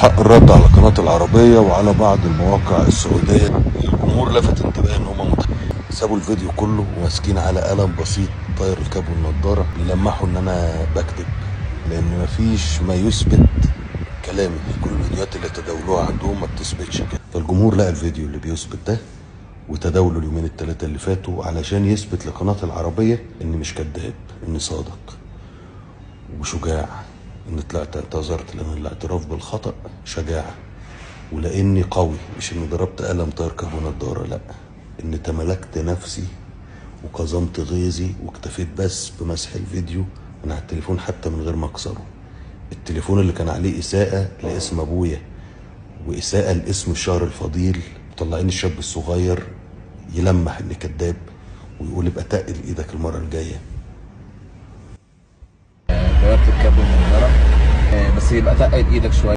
حق الرد على قناة العربية وعلى بعض المواقع السعودية. الجمهور لفت انتباه ان هم سابوا الفيديو كله وماسكين على قلم بسيط طاير الكاب والنضارة بيلمحوا ان انا بكذب، لان مفيش ما يثبت كلامي. كل الفيديوهات اللي تداولوها عندهم ما بتثبتش كده. فالجمهور لقى الفيديو اللي بيثبت ده وتداوله اليومين الثلاثة اللي فاتوا علشان يثبت لقناة العربية اني مش كذاب، اني صادق وشجاع، اني طلعت اعتذرت، لان الاعتراف بالخطأ شجاعة، ولاني قوي، مش اني ضربت قلم طاير كاب ونضارة، لا، اني تملكت نفسي وكظمت غيظي واكتفيت بس بمسح الفيديو من على التليفون حتى من غير ما اكسره. التليفون اللي كان عليه اساءة لاسم ابويا واساءة لاسم الشهر الفضيل، مطلعين الشاب الصغير يلمح اني كذاب ويقول ابقى تقل ايدك المرة الجاية. غيرت الكاب والنضاره، بس يبقى تقل ايدك شويه.